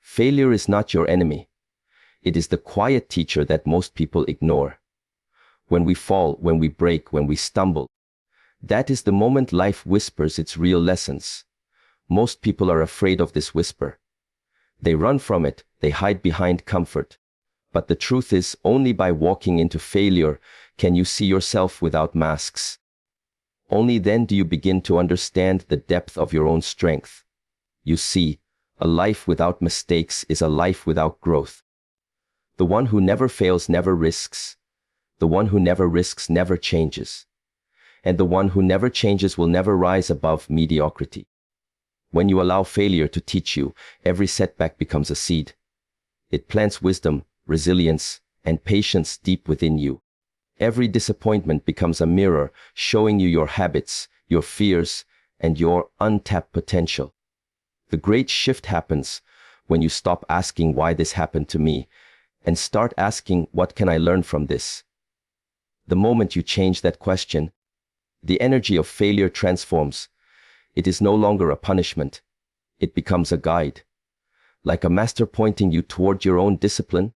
Failure is not your enemy. It is the quiet teacher that most people ignore. When we fall, when we break, when we stumble, that is the moment life whispers its real lessons. Most people are afraid of this whisper. They run from it, they hide behind comfort. But the truth is, only by walking into failure can you see yourself without masks. Only then do you begin to understand the depth of your own strength. You see, a life without mistakes is a life without growth. The one who never fails never risks. The one who never risks never changes. And the one who never changes will never rise above mediocrity. When you allow failure to teach you, every setback becomes a seed. It plants wisdom, resilience, and patience deep within you. Every disappointment becomes a mirror showing you your habits, your fears, and your untapped potential. The great shift happens when you stop asking why this happened to me and start asking what can I learn from this. The moment you change that question, the energy of failure transforms. It is no longer a punishment. It becomes a guide. Like a master pointing you toward your own discipline,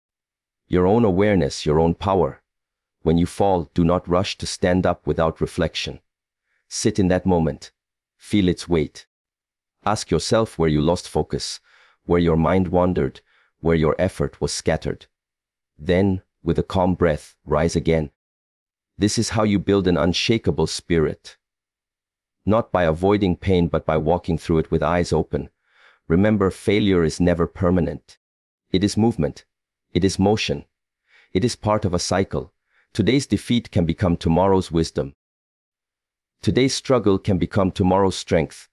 your own awareness, your own power. When you fall, do not rush to stand up without reflection. Sit in that moment. Feel its weight. Ask yourself where you lost focus, where your mind wandered, where your effort was scattered. Then, with a calm breath, rise again. This is how you build an unshakable spirit. Not by avoiding pain, but by walking through it with eyes open. Remember, failure is never permanent. It is movement. It is motion. It is part of a cycle. Today's defeat can become tomorrow's wisdom. Today's struggle can become tomorrow's strength.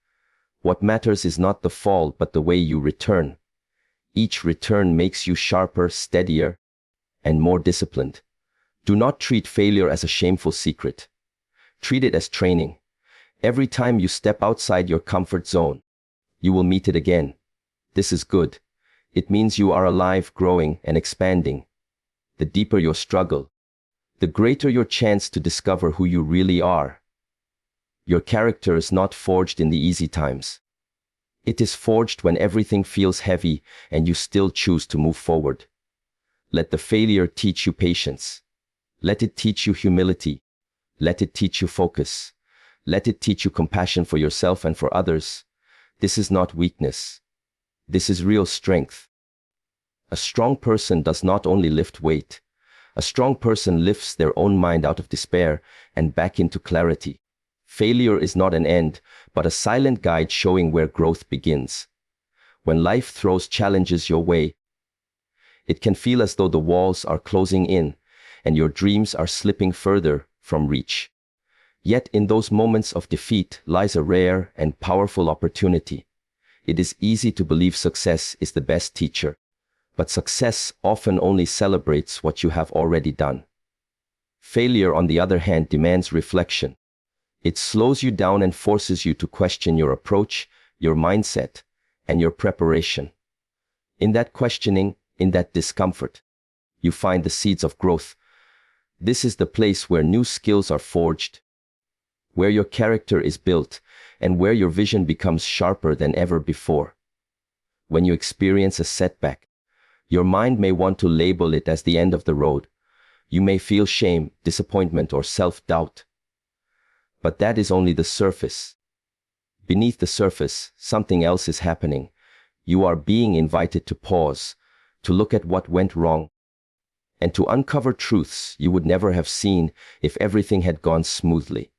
What matters is not the fall, but the way you return. Each return makes you sharper, steadier, and more disciplined. Do not treat failure as a shameful secret. Treat it as training. Every time you step outside your comfort zone, you will meet it again. This is good. It means you are alive, growing, and expanding. The deeper your struggle, the greater your chance to discover who you really are. Your character is not forged in the easy times. It is forged when everything feels heavy and you still choose to move forward. Let the failure teach you patience. Let it teach you humility. Let it teach you focus. Let it teach you compassion for yourself and for others. This is not weakness. This is real strength. A strong person does not only lift weight. A strong person lifts their own mind out of despair and back into clarity. Failure is not an end, but a silent guide showing where growth begins. When life throws challenges your way, it can feel as though the walls are closing in and your dreams are slipping further from reach. Yet in those moments of defeat lies a rare and powerful opportunity. It is easy to believe success is the best teacher, but success often only celebrates what you have already done. Failure, on the other hand, demands reflection. It slows you down and forces you to question your approach, your mindset, and your preparation. In that questioning, in that discomfort, you find the seeds of growth. This is the place where new skills are forged, where your character is built, and where your vision becomes sharper than ever before. When you experience a setback, your mind may want to label it as the end of the road. You may feel shame, disappointment, or self-doubt. But that is only the surface. Beneath the surface, something else is happening. You are being invited to pause, to look at what went wrong, and to uncover truths you would never have seen if everything had gone smoothly.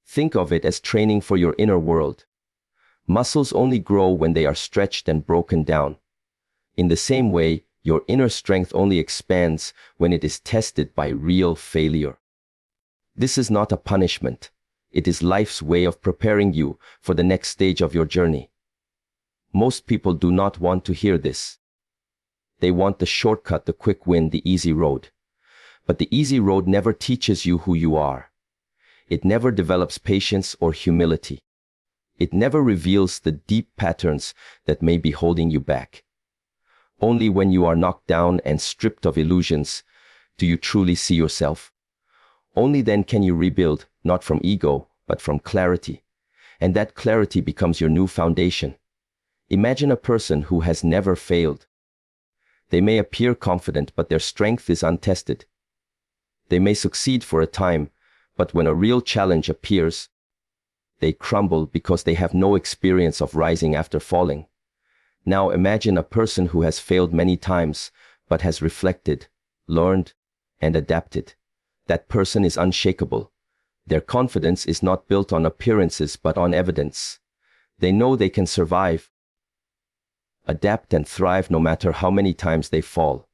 Think of it as training for your inner world. Muscles only grow when they are stretched and broken down. In the same way, your inner strength only expands when it is tested by real failure. This is not a punishment. It is life's way of preparing you for the next stage of your journey. Most people do not want to hear this. They want the shortcut, the quick win, the easy road. But the easy road never teaches you who you are. It never develops patience or humility. It never reveals the deep patterns that may be holding you back. Only when you are knocked down and stripped of illusions do you truly see yourself. Only then can you rebuild, not from ego, but from clarity. And that clarity becomes your new foundation. Imagine a person who has never failed. They may appear confident, but their strength is untested. They may succeed for a time, but when a real challenge appears, they crumble because they have no experience of rising after falling. Now imagine a person who has failed many times, but has reflected, learned, and adapted. That person is unshakable. Their confidence is not built on appearances but on evidence. They know they can survive, adapt, and thrive no matter how many times they fall.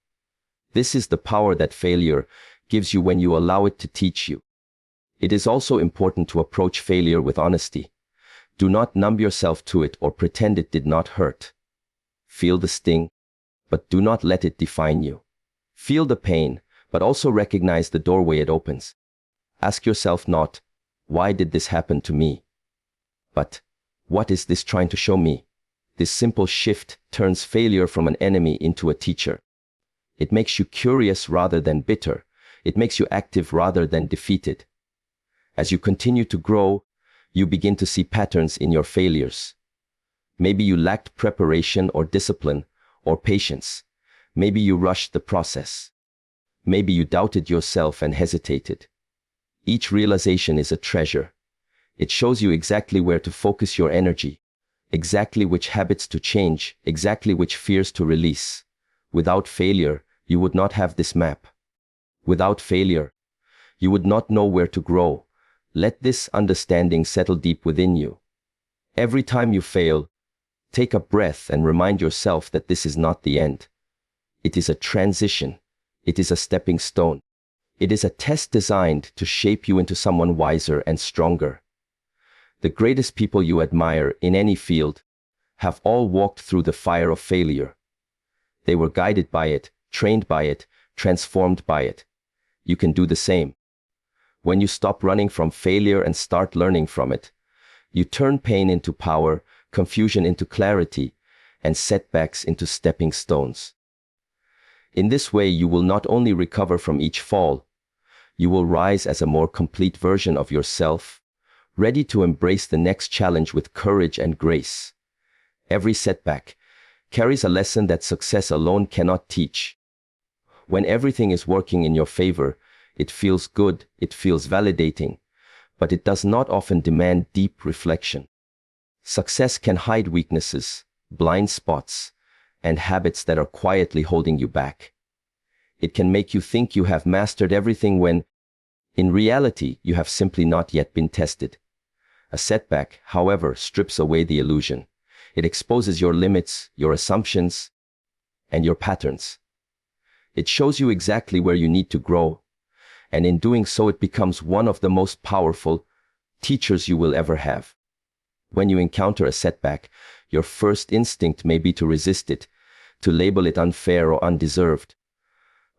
This is the power that failure gives you when you allow it to teach you. It is also important to approach failure with honesty. Do not numb yourself to it or pretend it did not hurt. Feel the sting, but do not let it define you. Feel the pain, but also recognize the doorway it opens. Ask yourself not, why did this happen to me? But, what is this trying to show me? This simple shift turns failure from an enemy into a teacher. It makes you curious rather than bitter. It makes you active rather than defeated. As you continue to grow, you begin to see patterns in your failures. Maybe you lacked preparation or discipline or patience. Maybe you rushed the process. Maybe you doubted yourself and hesitated. Each realization is a treasure. It shows you exactly where to focus your energy, exactly which habits to change, exactly which fears to release. Without failure, you would not have this map. Without failure, you would not know where to grow. Let this understanding settle deep within you. Every time you fail, take a breath and remind yourself that this is not the end. It is a transition. It is a stepping stone. It is a test designed to shape you into someone wiser and stronger. The greatest people you admire in any field have all walked through the fire of failure. They were guided by it, trained by it, transformed by it. You can do the same. When you stop running from failure and start learning from it, you turn pain into power, confusion into clarity, and setbacks into stepping stones. In this way, you will not only recover from each fall, you will rise as a more complete version of yourself, ready to embrace the next challenge with courage and grace. Every setback carries a lesson that success alone cannot teach. When everything is working in your favor, it feels good, it feels validating, but it does not often demand deep reflection. Success can hide weaknesses, blind spots, and habits that are quietly holding you back. It can make you think you have mastered everything when, in reality, you have simply not yet been tested. A setback, however, strips away the illusion. It exposes your limits, your assumptions, and your patterns. It shows you exactly where you need to grow, and in doing so it becomes one of the most powerful teachers you will ever have. When you encounter a setback, your first instinct may be to resist it, to label it unfair or undeserved.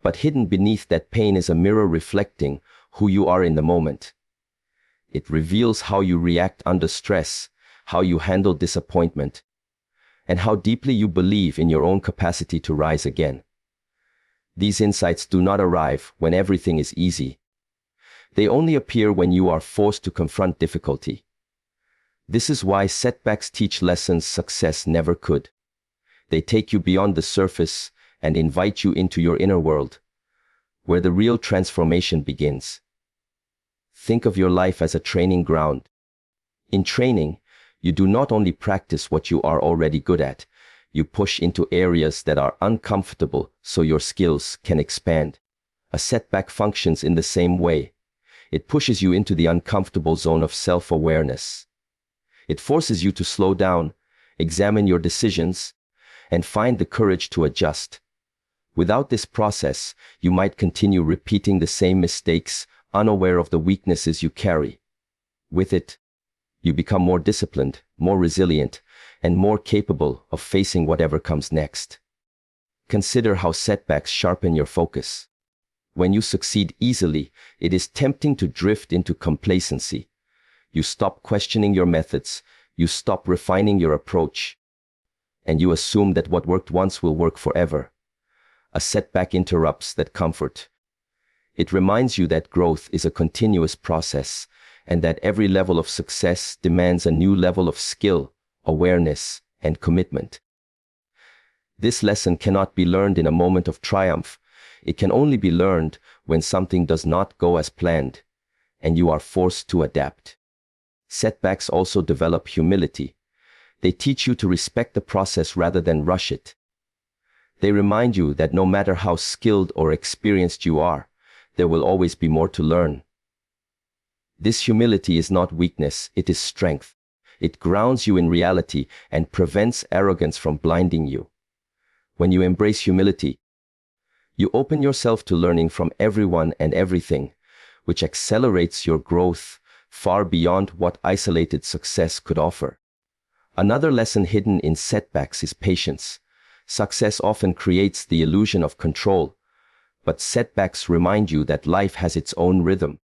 But hidden beneath that pain is a mirror reflecting who you are in the moment. It reveals how you react under stress, how you handle disappointment, and how deeply you believe in your own capacity to rise again. These insights do not arrive when everything is easy. They only appear when you are forced to confront difficulty. This is why setbacks teach lessons success never could. They take you beyond the surface and invite you into your inner world, where the real transformation begins. Think of your life as a training ground. In training, you do not only practice what you are already good at, you push into areas that are uncomfortable so your skills can expand. A setback functions in the same way. It pushes you into the uncomfortable zone of self-awareness. It forces you to slow down, examine your decisions, and find the courage to adjust. Without this process, you might continue repeating the same mistakes, unaware of the weaknesses you carry. With it, you become more disciplined, more resilient, and more capable of facing whatever comes next. Consider how setbacks sharpen your focus. When you succeed easily, it is tempting to drift into complacency. You stop questioning your methods, you stop refining your approach, and you assume that what worked once will work forever. A setback interrupts that comfort. It reminds you that growth is a continuous process, and that every level of success demands a new level of skill, awareness, and commitment. This lesson cannot be learned in a moment of triumph. It can only be learned when something does not go as planned, and you are forced to adapt. Setbacks also develop humility. They teach you to respect the process rather than rush it. They remind you that no matter how skilled or experienced you are, there will always be more to learn. This humility is not weakness, it is strength. It grounds you in reality and prevents arrogance from blinding you. When you embrace humility, you open yourself to learning from everyone and everything, which accelerates your growth far beyond what isolated success could offer. Another lesson hidden in setbacks is patience. Success often creates the illusion of control, but setbacks remind you that life has its own rhythm.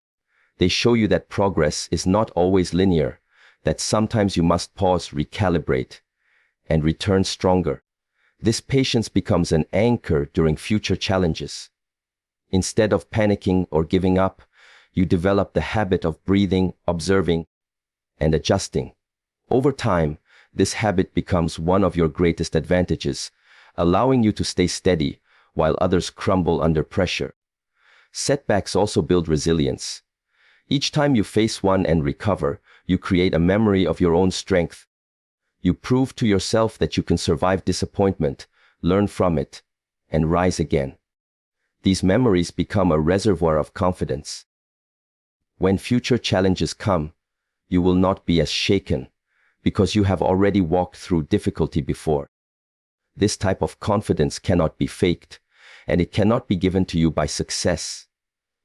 They show you that progress is not always linear, that sometimes you must pause, recalibrate, and return stronger. This patience becomes an anchor during future challenges. Instead of panicking or giving up, you develop the habit of breathing, observing, and adjusting. Over time, this habit becomes one of your greatest advantages, allowing you to stay steady while others crumble under pressure. Setbacks also build resilience. Each time you face one and recover, you create a memory of your own strength. You prove to yourself that you can survive disappointment, learn from it, and rise again. These memories become a reservoir of confidence. When future challenges come, you will not be as shaken, because you have already walked through difficulty before. This type of confidence cannot be faked, and it cannot be given to you by success.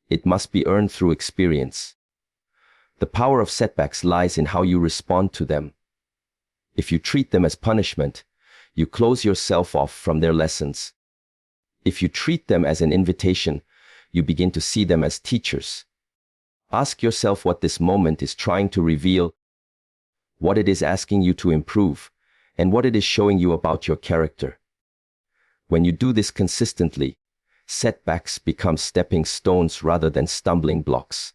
It must be earned through experience. The power of setbacks lies in how you respond to them. If you treat them as punishment, you close yourself off from their lessons. If you treat them as an invitation, you begin to see them as teachers. Ask yourself what this moment is trying to reveal, what it is asking you to improve, and what it is showing you about your character. When you do this consistently, setbacks become stepping stones rather than stumbling blocks.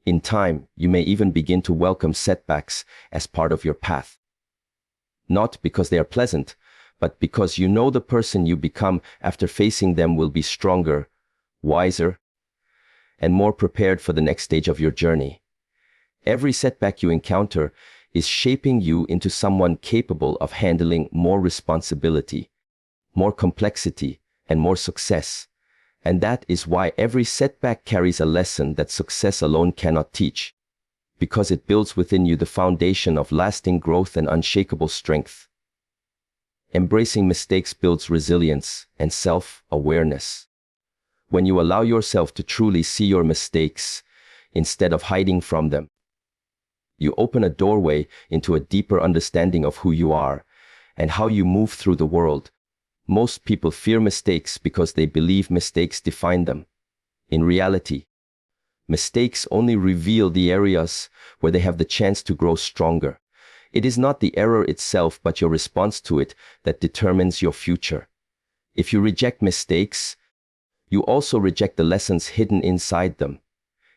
In time, you may even begin to welcome setbacks as part of your path. Not because they are pleasant, but because you know the person you become after facing them will be stronger, wiser, and more prepared for the next stage of your journey. Every setback you encounter is shaping you into someone capable of handling more responsibility, more complexity, and more success. And that is why every setback carries a lesson that success alone cannot teach, because it builds within you the foundation of lasting growth and unshakable strength. Embracing mistakes builds resilience and self-awareness. When you allow yourself to truly see your mistakes instead of hiding from them, you open a doorway into a deeper understanding of who you are and how you move through the world. Most people fear mistakes because they believe mistakes define them. In reality, mistakes only reveal the areas where they have the chance to grow stronger. It is not the error itself, but your response to it that determines your future. If you reject mistakes, you also reject the lessons hidden inside them.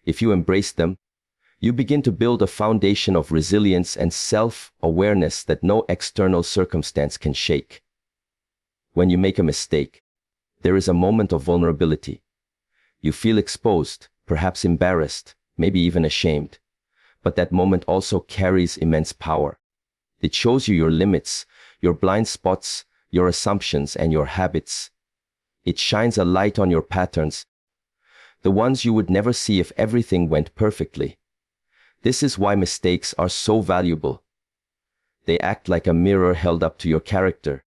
If you embrace them, you begin to build a foundation of resilience and self-awareness that no external circumstance can shake. When you make a mistake, there is a moment of vulnerability. You feel exposed, perhaps embarrassed, maybe even ashamed. But that moment also carries immense power. It shows you your limits, your blind spots, your assumptions, and your habits. It shines a light on your patterns, the ones you would never see if everything went perfectly. This is why mistakes are so valuable. They act like a mirror held up to your character.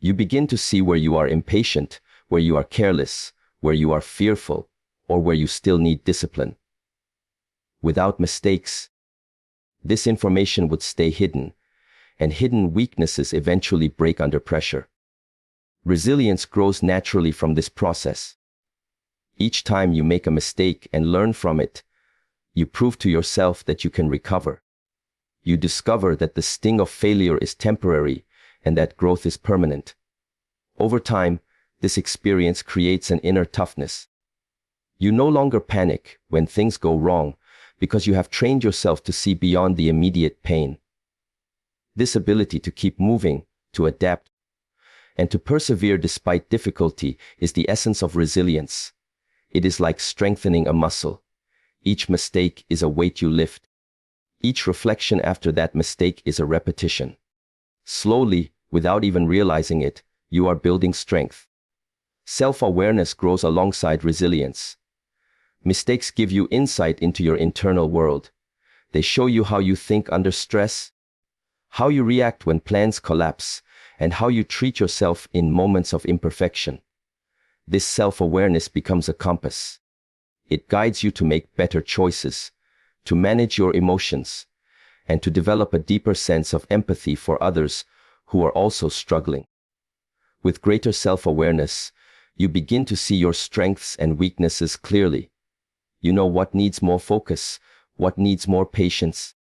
You begin to see where you are impatient, where you are careless, where you are fearful, or where you still need discipline. Without mistakes, this information would stay hidden, and hidden weaknesses eventually break under pressure. Resilience grows naturally from this process. Each time you make a mistake and learn from it, you prove to yourself that you can recover. You discover that the sting of failure is temporary and that growth is permanent. Over time, this experience creates an inner toughness. You no longer panic when things go wrong because you have trained yourself to see beyond the immediate pain. This ability to keep moving, to adapt, and to persevere despite difficulty is the essence of resilience. It is like strengthening a muscle. Each mistake is a weight you lift. Each reflection after that mistake is a repetition. Slowly, without even realizing it, you are building strength. Self-awareness grows alongside resilience. Mistakes give you insight into your internal world. They show you how you think under stress, how you react when plans collapse, and how you treat yourself in moments of imperfection. This self-awareness becomes a compass. It guides you to make better choices, to manage your emotions, and to develop a deeper sense of empathy for others who are also struggling. With greater self-awareness, you begin to see your strengths and weaknesses clearly. You know what needs more focus, what needs more patience,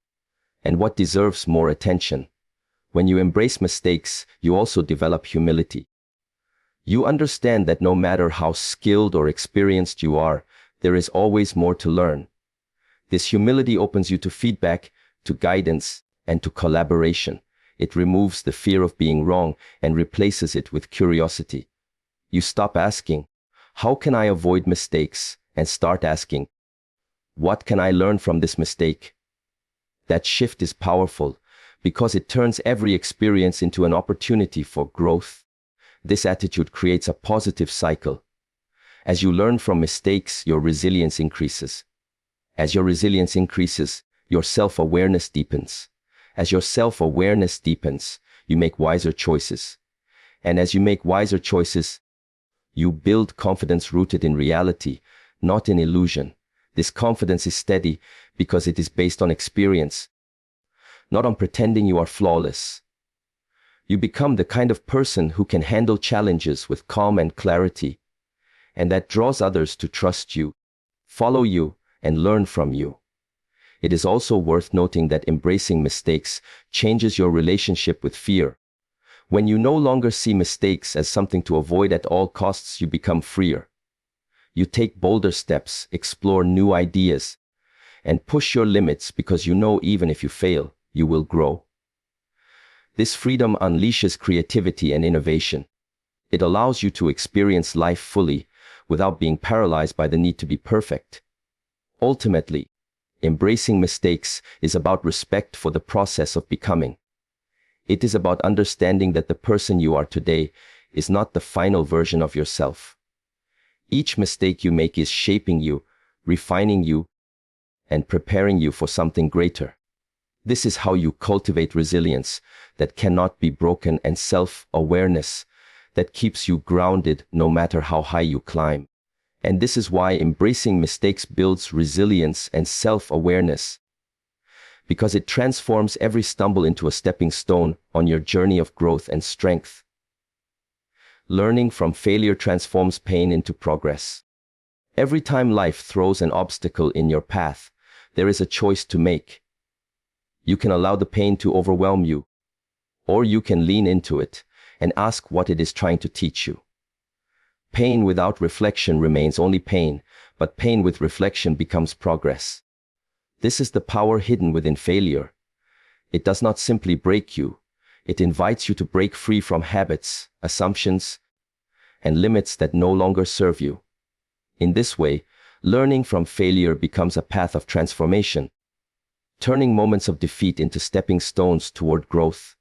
and what deserves more attention. When you embrace mistakes, you also develop humility. You understand that no matter how skilled or experienced you are, there is always more to learn. This humility opens you to feedback, to guidance, and to collaboration. It removes the fear of being wrong and replaces it with curiosity. You stop asking, "How can I avoid mistakes?" and start asking, "What can I learn from this mistake?" That shift is powerful because it turns every experience into an opportunity for growth. This attitude creates a positive cycle. As you learn from mistakes, your resilience increases. As your resilience increases, your self-awareness deepens. As your self-awareness deepens, you make wiser choices. And as you make wiser choices, you build confidence rooted in reality, not in illusion. This confidence is steady because it is based on experience, not on pretending you are flawless. You become the kind of person who can handle challenges with calm and clarity, and that draws others to trust you, follow you, and learn from you. It is also worth noting that embracing mistakes changes your relationship with fear. When you no longer see mistakes as something to avoid at all costs, you become freer. You take bolder steps, explore new ideas, and push your limits because you know even if you fail, you will grow. This freedom unleashes creativity and innovation. It allows you to experience life fully without being paralyzed by the need to be perfect. Ultimately, embracing mistakes is about respect for the process of becoming. It is about understanding that the person you are today is not the final version of yourself. Each mistake you make is shaping you, refining you, and preparing you for something greater. This is how you cultivate resilience that cannot be broken and self-awareness that keeps you grounded no matter how high you climb. And this is why embracing mistakes builds resilience and self-awareness, because it transforms every stumble into a stepping stone on your journey of growth and strength. Learning from failure transforms pain into progress. Every time life throws an obstacle in your path, there is a choice to make. You can allow the pain to overwhelm you, or you can lean into it and ask what it is trying to teach you. Pain without reflection remains only pain, but pain with reflection becomes progress. This is the power hidden within failure. It does not simply break you. It invites you to break free from habits, assumptions, and limits that no longer serve you. In this way, learning from failure becomes a path of transformation, turning moments of defeat into stepping stones toward growth.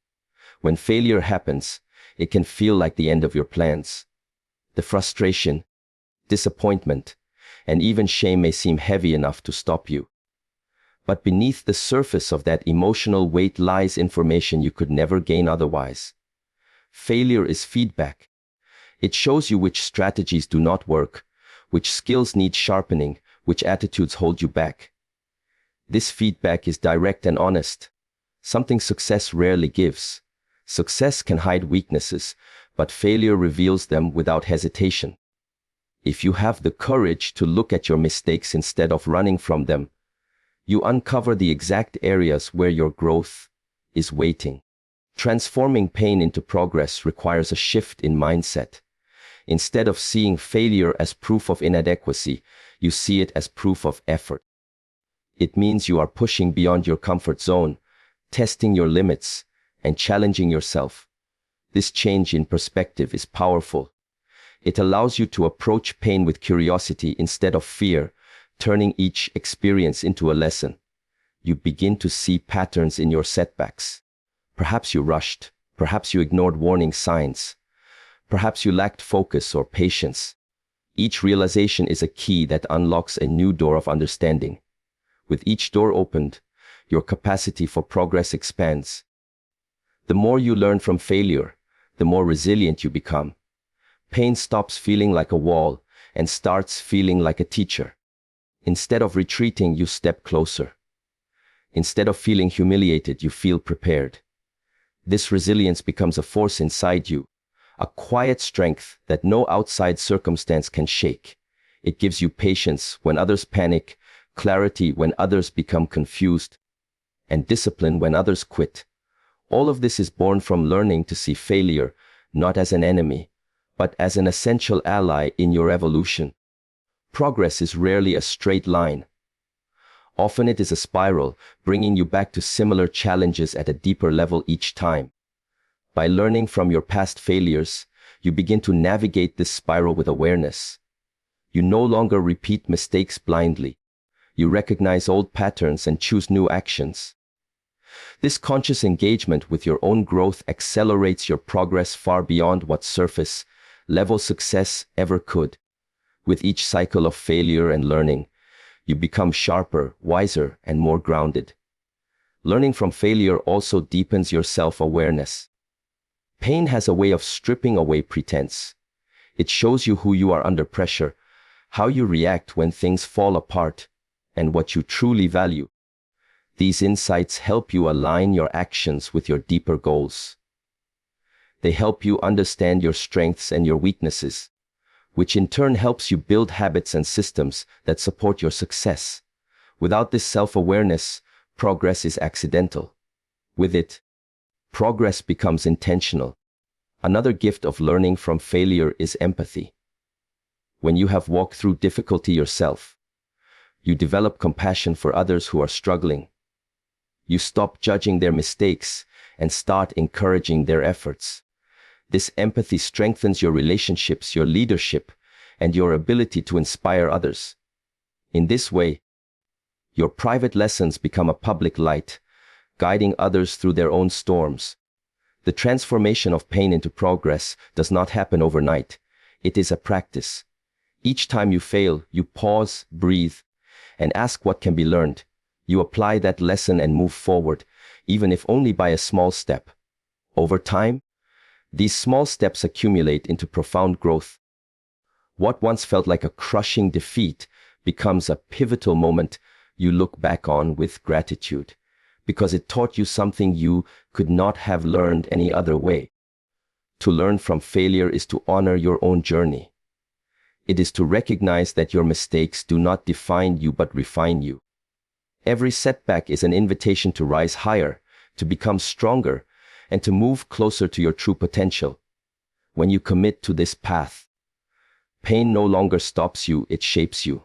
When failure happens, it can feel like the end of your plans. The frustration, disappointment, and even shame may seem heavy enough to stop you. But beneath the surface of that emotional weight lies information you could never gain otherwise. Failure is feedback. It shows you which strategies do not work, which skills need sharpening, which attitudes hold you back. This feedback is direct and honest, something success rarely gives. Success can hide weaknesses, but failure reveals them without hesitation. If you have the courage to look at your mistakes instead of running from them, you uncover the exact areas where your growth is waiting. Transforming pain into progress requires a shift in mindset. Instead of seeing failure as proof of inadequacy, you see it as proof of effort. It means you are pushing beyond your comfort zone, testing your limits, and challenging yourself. This change in perspective is powerful. It allows you to approach pain with curiosity instead of fear, turning each experience into a lesson. You begin to see patterns in your setbacks. Perhaps you rushed. Perhaps you ignored warning signs. Perhaps you lacked focus or patience. Each realization is a key that unlocks a new door of understanding. With each door opened, your capacity for progress expands. The more you learn from failure, the more resilient you become. Pain stops feeling like a wall and starts feeling like a teacher. Instead of retreating, you step closer. Instead of feeling humiliated, you feel prepared. This resilience becomes a force inside you, a quiet strength that no outside circumstance can shake. It gives you patience when others panic, clarity when others become confused, and discipline when others quit. All of this is born from learning to see failure not as an enemy, but as an essential ally in your evolution. Progress is rarely a straight line. Often it is a spiral, bringing you back to similar challenges at a deeper level each time. By learning from your past failures, you begin to navigate this spiral with awareness. You no longer repeat mistakes blindly. You recognize old patterns and choose new actions. This conscious engagement with your own growth accelerates your progress far beyond what surface-level success ever could. With each cycle of failure and learning, you become sharper, wiser, and more grounded. Learning from failure also deepens your self-awareness. Pain has a way of stripping away pretense. It shows you who you are under pressure, how you react when things fall apart, and what you truly value. These insights help you align your actions with your deeper goals. They help you understand your strengths and your weaknesses, which in turn helps you build habits and systems that support your success. Without this self-awareness, progress is accidental. With it, progress becomes intentional. Another gift of learning from failure is empathy. When you have walked through difficulty yourself, you develop compassion for others who are struggling. You stop judging their mistakes and start encouraging their efforts. This empathy strengthens your relationships, your leadership, and your ability to inspire others. In this way, your private lessons become a public light, guiding others through their own storms. The transformation of pain into progress does not happen overnight. It is a practice. Each time you fail, you pause, breathe, and ask what can be learned. You apply that lesson and move forward, even if only by a small step. Over time, these small steps accumulate into profound growth. What once felt like a crushing defeat becomes a pivotal moment you look back on with gratitude, because it taught you something you could not have learned any other way. To learn from failure is to honor your own journey. It is to recognize that your mistakes do not define you but refine you. Every setback is an invitation to rise higher, to become stronger, and to move closer to your true potential. When you commit to this path, pain no longer stops you, it shapes you.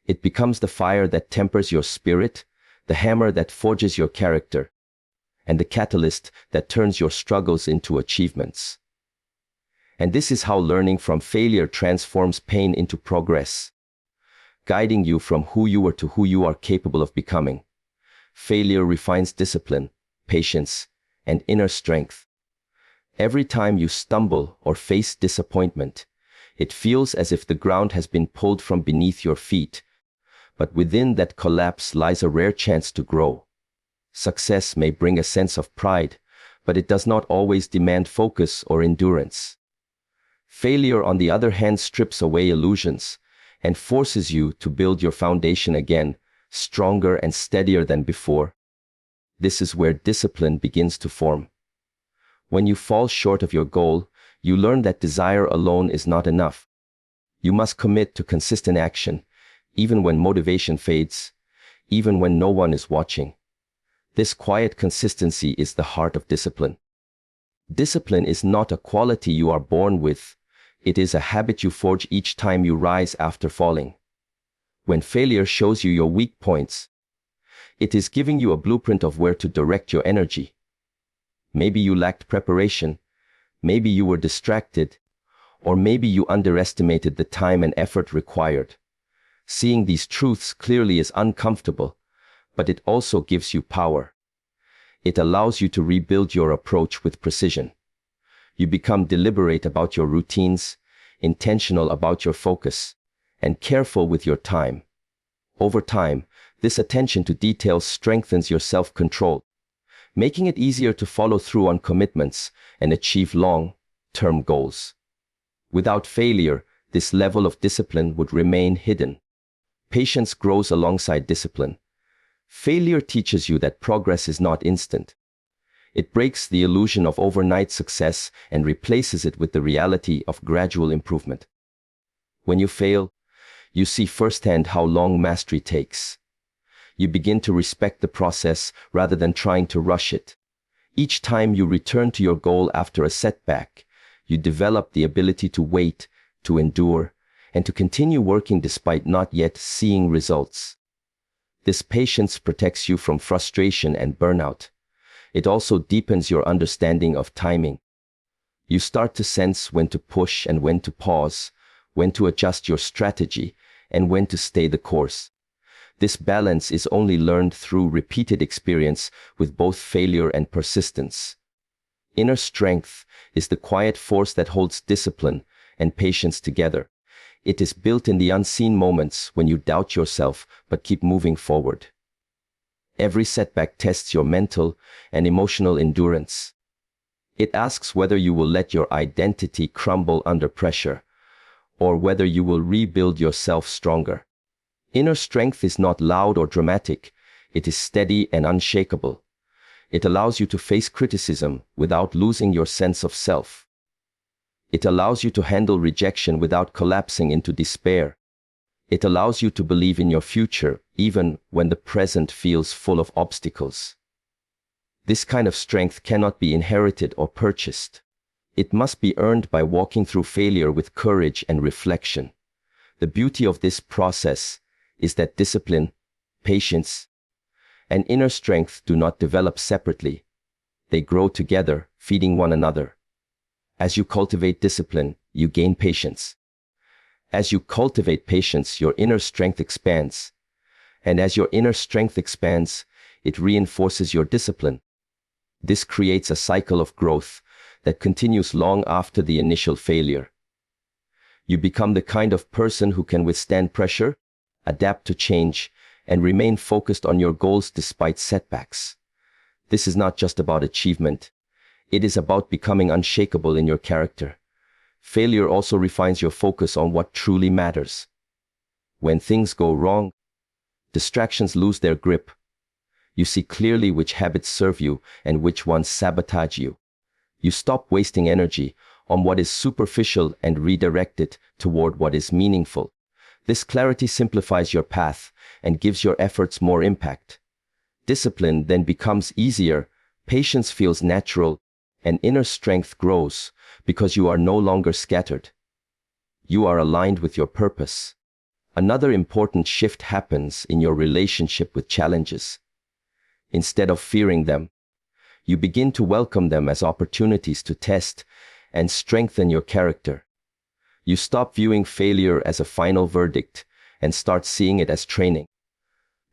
It becomes the fire that tempers your spirit, the hammer that forges your character, and the catalyst that turns your struggles into achievements. And this is how learning from failure transforms pain into progress, guiding you from who you were to who you are capable of becoming. Failure refines discipline, patience, and inner strength. Every time you stumble or face disappointment, it feels as if the ground has been pulled from beneath your feet, but within that collapse lies a rare chance to grow. Success may bring a sense of pride, but it does not always demand focus or endurance. Failure, on the other hand, strips away illusions and forces you to build your foundation again, stronger and steadier than before. This is where discipline begins to form. When you fall short of your goal, you learn that desire alone is not enough. You must commit to consistent action, even when motivation fades, even when no one is watching. This quiet consistency is the heart of discipline. Discipline is not a quality you are born with. It is a habit you forge each time you rise after falling. When failure shows you your weak points, it is giving you a blueprint of where to direct your energy. Maybe you lacked preparation. Maybe you were distracted. Or maybe you underestimated the time and effort required. Seeing these truths clearly is uncomfortable, but it also gives you power. It allows you to rebuild your approach with precision. You become deliberate about your routines, intentional about your focus, and careful with your time. Over time, this attention to details strengthens your self-control, making it easier to follow through on commitments and achieve long-term goals. Without failure, this level of discipline would remain hidden. Patience grows alongside discipline. Failure teaches you that progress is not instant. It breaks the illusion of overnight success and replaces it with the reality of gradual improvement. When you fail, you see firsthand how long mastery takes. You begin to respect the process rather than trying to rush it. Each time you return to your goal after a setback, you develop the ability to wait, to endure, and to continue working despite not yet seeing results. This patience protects you from frustration and burnout. It also deepens your understanding of timing. You start to sense when to push and when to pause, when to adjust your strategy, and when to stay the course. This balance is only learned through repeated experience with both failure and persistence. Inner strength is the quiet force that holds discipline and patience together. It is built in the unseen moments when you doubt yourself but keep moving forward. Every setback tests your mental and emotional endurance. It asks whether you will let your identity crumble under pressure, or whether you will rebuild yourself stronger. Inner strength is not loud or dramatic. It is steady and unshakable. It allows you to face criticism without losing your sense of self. It allows you to handle rejection without collapsing into despair. It allows you to believe in your future even when the present feels full of obstacles. This kind of strength cannot be inherited or purchased. It must be earned by walking through failure with courage and reflection. The beauty of this process is that discipline, patience, and inner strength do not develop separately. They grow together, feeding one another. As you cultivate discipline, you gain patience. As you cultivate patience, your inner strength expands. And as your inner strength expands, it reinforces your discipline. This creates a cycle of growth that continues long after the initial failure. You become the kind of person who can withstand pressure, adapt to change, and remain focused on your goals despite setbacks. This is not just about achievement. It is about becoming unshakable in your character. Failure also refines your focus on what truly matters. When things go wrong, distractions lose their grip. You see clearly which habits serve you and which ones sabotage you. You stop wasting energy on what is superficial and redirect it toward what is meaningful. This clarity simplifies your path and gives your efforts more impact. Discipline then becomes easier, patience feels natural, and inner strength grows because you are no longer scattered. You are aligned with your purpose. Another important shift happens in your relationship with challenges. Instead of fearing them, you begin to welcome them as opportunities to test and strengthen your character. You stop viewing failure as a final verdict and start seeing it as training.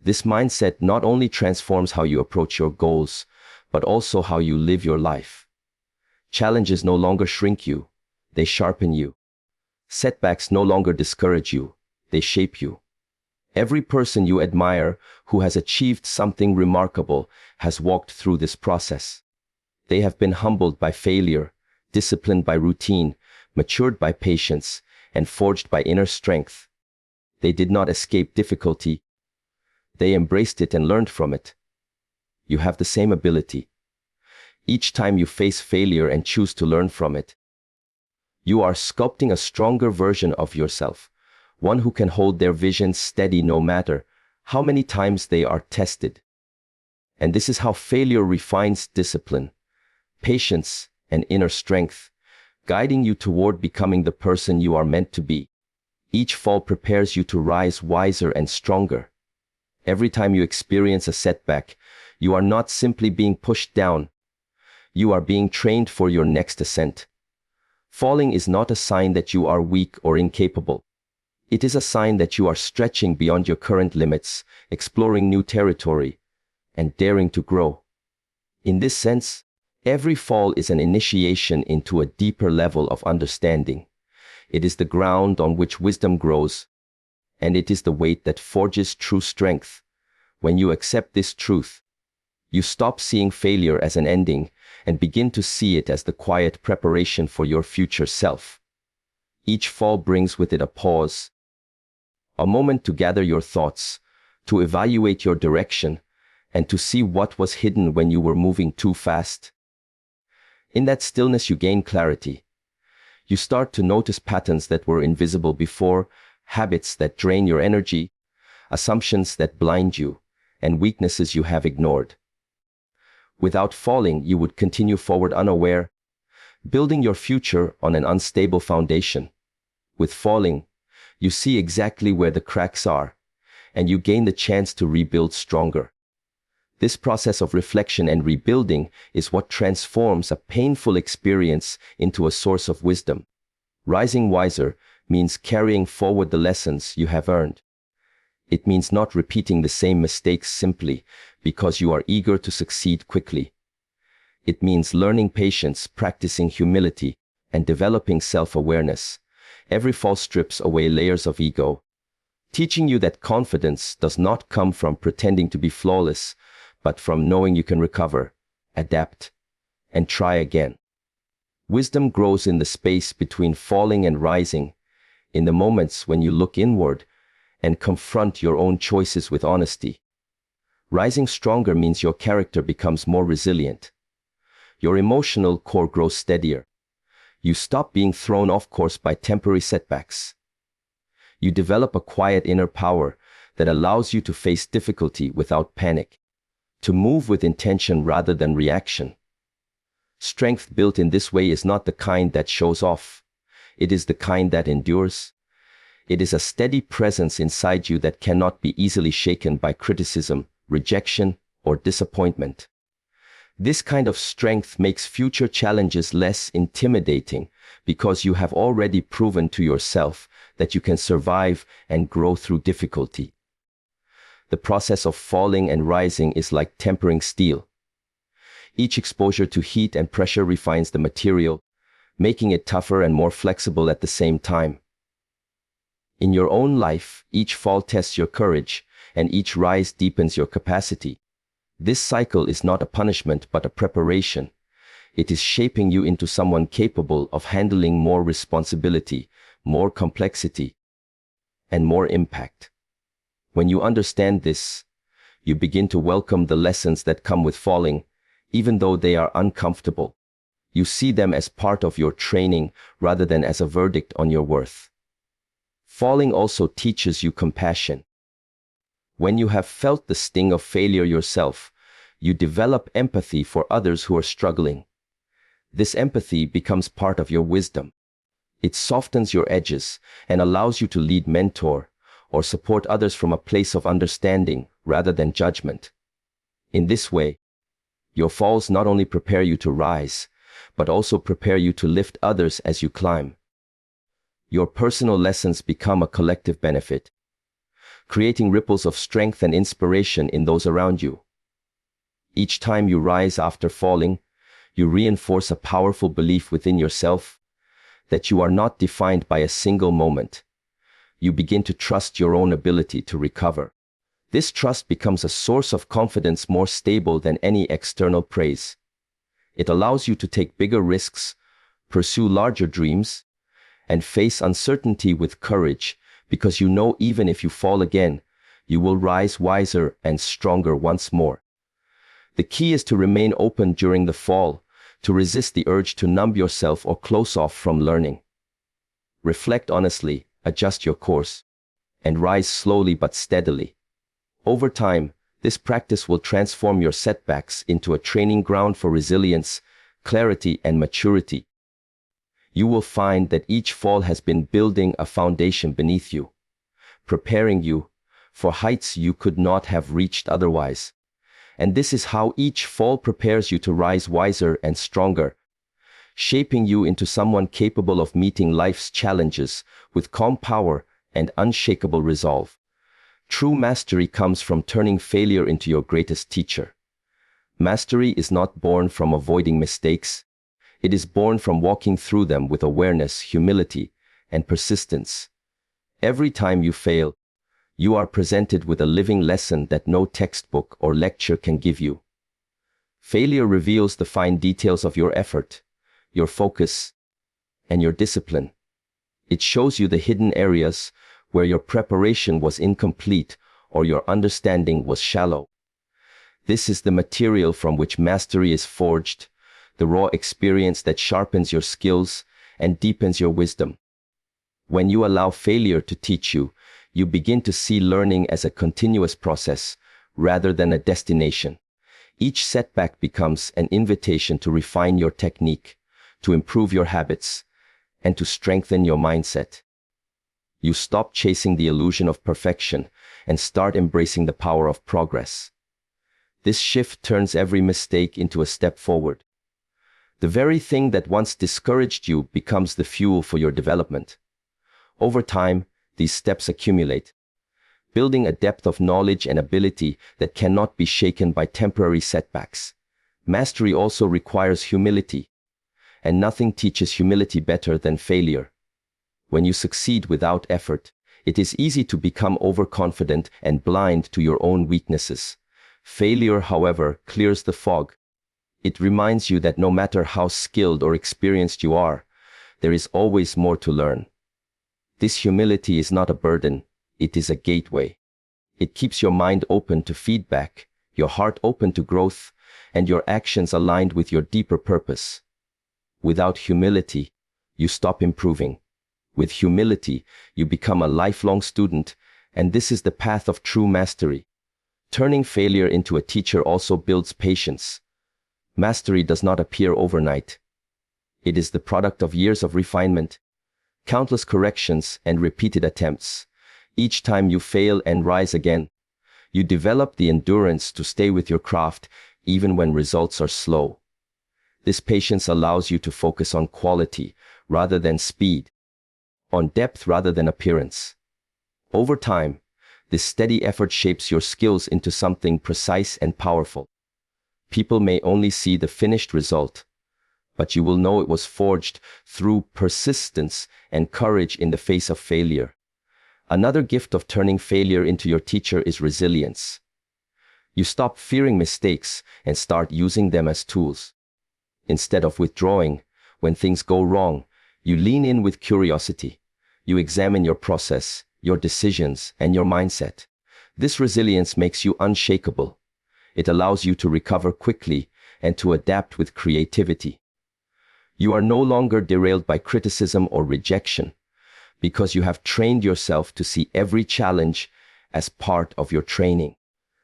This mindset not only transforms how you approach your goals, but also how you live your life. Challenges no longer shrink you, they sharpen you. Setbacks no longer discourage you, they shape you. Every person you admire who has achieved something remarkable has walked through this process. They have been humbled by failure, disciplined by routine, matured by patience, and forged by inner strength. They did not escape difficulty. They embraced it and learned from it. You have the same ability. Each time you face failure and choose to learn from it, you are sculpting a stronger version of yourself, one who can hold their vision steady no matter how many times they are tested. And this is how failure refines discipline, patience, and inner strength, guiding you toward becoming the person you are meant to be. Each fall prepares you to rise wiser and stronger. Every time you experience a setback, you are not simply being pushed down. You are being trained for your next ascent. Falling is not a sign that you are weak or incapable. It is a sign that you are stretching beyond your current limits, exploring new territory, and daring to grow. In this sense, every fall is an initiation into a deeper level of understanding. It is the ground on which wisdom grows, and it is the weight that forges true strength. When you accept this truth, you stop seeing failure as an ending and begin to see it as the quiet preparation for your future self. Each fall brings with it a pause, a moment to gather your thoughts, to evaluate your direction, and to see what was hidden when you were moving too fast. In that stillness, you gain clarity. You start to notice patterns that were invisible before, habits that drain your energy, assumptions that blind you, and weaknesses you have ignored. Without falling, you would continue forward unaware, building your future on an unstable foundation. With falling, you see exactly where the cracks are, and you gain the chance to rebuild stronger. This process of reflection and rebuilding is what transforms a painful experience into a source of wisdom. Rising wiser means carrying forward the lessons you have earned. It means not repeating the same mistakes simply because you are eager to succeed quickly. It means learning patience, practicing humility, and developing self-awareness. Every fall strips away layers of ego, teaching you that confidence does not come from pretending to be flawless, but from knowing you can recover, adapt, and try again. Wisdom grows in the space between falling and rising, in the moments when you look inward and confront your own choices with honesty. Rising stronger means your character becomes more resilient. Your emotional core grows steadier. You stop being thrown off course by temporary setbacks. You develop a quiet inner power that allows you to face difficulty without panic, to move with intention rather than reaction. Strength built in this way is not the kind that shows off. It is the kind that endures. It is a steady presence inside you that cannot be easily shaken by criticism, rejection, or disappointment. This kind of strength makes future challenges less intimidating because you have already proven to yourself that you can survive and grow through difficulty. The process of falling and rising is like tempering steel. Each exposure to heat and pressure refines the material, making it tougher and more flexible at the same time. In your own life, each fall tests your courage, and each rise deepens your capacity. This cycle is not a punishment but a preparation. It is shaping you into someone capable of handling more responsibility, more complexity, and more impact. When you understand this, you begin to welcome the lessons that come with falling, even though they are uncomfortable. You see them as part of your training rather than as a verdict on your worth. Falling also teaches you compassion. When you have felt the sting of failure yourself, you develop empathy for others who are struggling. This empathy becomes part of your wisdom. It softens your edges and allows you to lead, mentor, or support others from a place of understanding rather than judgment. In this way, your falls not only prepare you to rise, but also prepare you to lift others as you climb. Your personal lessons become a collective benefit, creating ripples of strength and inspiration in those around you. Each time you rise after falling, you reinforce a powerful belief within yourself that you are not defined by a single moment. You begin to trust your own ability to recover. This trust becomes a source of confidence more stable than any external praise. It allows you to take bigger risks, pursue larger dreams, and face uncertainty with courage, because you know even if you fall again, you will rise wiser and stronger once more. The key is to remain open during the fall, to resist the urge to numb yourself or close off from learning. Reflect honestly, adjust your course, and rise slowly but steadily. Over time, this practice will transform your setbacks into a training ground for resilience, clarity, and maturity. You will find that each fall has been building a foundation beneath you, preparing you for heights you could not have reached otherwise. And this is how each fall prepares you to rise wiser and stronger, shaping you into someone capable of meeting life's challenges with calm power and unshakable resolve. True mastery comes from turning failure into your greatest teacher. Mastery is not born from avoiding mistakes. It is born from walking through them with awareness, humility, and persistence. Every time you fail, you are presented with a living lesson that no textbook or lecture can give you. Failure reveals the fine details of your effort, your focus, and your discipline. It shows you the hidden areas where your preparation was incomplete or your understanding was shallow. This is the material from which mastery is forged, the raw experience that sharpens your skills and deepens your wisdom. When you allow failure to teach you, you begin to see learning as a continuous process rather than a destination. Each setback becomes an invitation to refine your technique, to improve your habits, and to strengthen your mindset. You stop chasing the illusion of perfection and start embracing the power of progress. This shift turns every mistake into a step forward. The very thing that once discouraged you becomes the fuel for your development. Over time, these steps accumulate, building a depth of knowledge and ability that cannot be shaken by temporary setbacks. Mastery also requires humility, and nothing teaches humility better than failure. When you succeed without effort, it is easy to become overconfident and blind to your own weaknesses. Failure, however, clears the fog. It reminds you that no matter how skilled or experienced you are, there is always more to learn. This humility is not a burden, it is a gateway. It keeps your mind open to feedback, your heart open to growth, and your actions aligned with your deeper purpose. Without humility, you stop improving. With humility, you become a lifelong student, and this is the path of true mastery. Turning failure into a teacher also builds patience. Mastery does not appear overnight. It is the product of years of refinement, countless corrections, and repeated attempts. Each time you fail and rise again, you develop the endurance to stay with your craft even when results are slow. This patience allows you to focus on quality rather than speed, on depth rather than appearance. Over time, this steady effort shapes your skills into something precise and powerful. People may only see the finished result, but you will know it was forged through persistence and courage in the face of failure. Another gift of turning failure into your teacher is resilience. You stop fearing mistakes and start using them as tools. Instead of withdrawing when things go wrong, you lean in with curiosity. You examine your process, your decisions, and your mindset. This resilience makes you unshakable. It allows you to recover quickly and to adapt with creativity. You are no longer derailed by criticism or rejection because you have trained yourself to see every challenge as part of your training.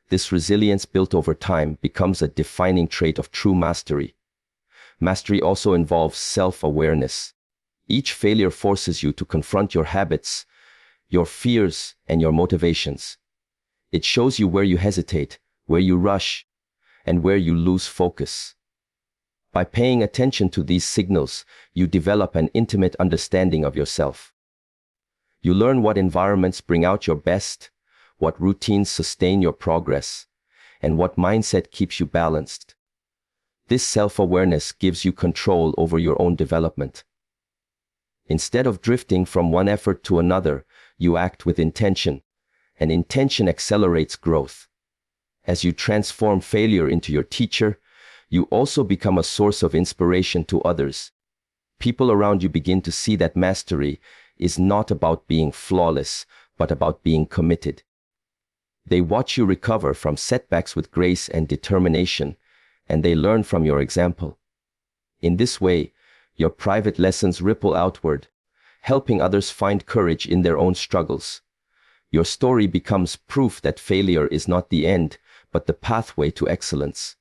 This resilience built over time becomes a defining trait of true mastery. Mastery also involves self-awareness. Each failure forces you to confront your habits, your fears, and your motivations. It shows you where you hesitate, where you rush, and where you lose focus. By paying attention to these signals, you develop an intimate understanding of yourself. You learn what environments bring out your best, what routines sustain your progress, and what mindset keeps you balanced. This self-awareness gives you control over your own development. Instead of drifting from one effort to another, you act with intention, and intention accelerates growth. As you transform failure into your teacher, you also become a source of inspiration to others. People around you begin to see that mastery is not about being flawless, but about being committed. They watch you recover from setbacks with grace and determination, and they learn from your example. In this way, your private lessons ripple outward, helping others find courage in their own struggles. Your story becomes proof that failure is not the end, but the pathway to excellence.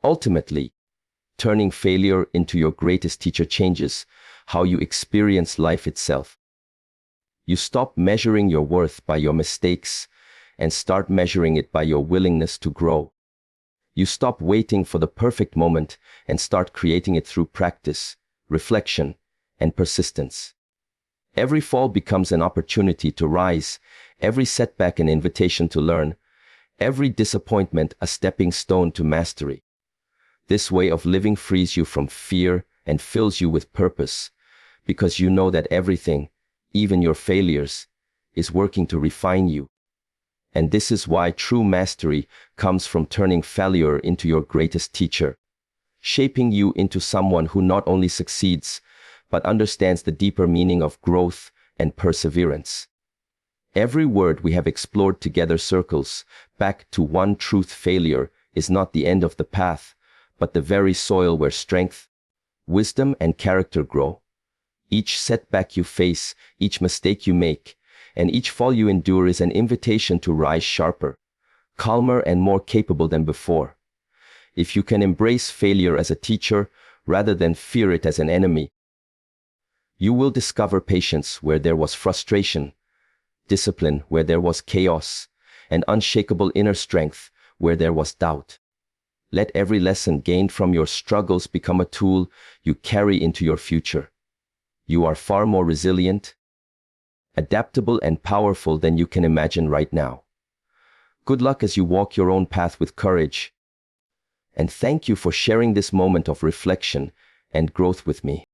Ultimately, turning failure into your greatest teacher changes how you experience life itself. You stop measuring your worth by your mistakes and start measuring it by your willingness to grow. You stop waiting for the perfect moment and start creating it through practice, reflection, and persistence. Every fall becomes an opportunity to rise, every setback an invitation to learn, every disappointment a stepping stone to mastery. This way of living frees you from fear and fills you with purpose, because you know that everything, even your failures, is working to refine you. And this is why true mastery comes from turning failure into your greatest teacher, shaping you into someone who not only succeeds, but understands the deeper meaning of growth and perseverance. Every word we have explored together circles back to one truth: failure is not the end of the path, but the very soil where strength, wisdom, and character grow. Each setback you face, each mistake you make, and each fall you endure is an invitation to rise sharper, calmer, and more capable than before. If you can embrace failure as a teacher rather than fear it as an enemy, you will discover patience where there was frustration, discipline where there was chaos, and unshakable inner strength where there was doubt. Let every lesson gained from your struggles become a tool you carry into your future. You are far more resilient, adaptable, and powerful than you can imagine right now. Good luck as you walk your own path with courage. And thank you for sharing this moment of reflection and growth with me.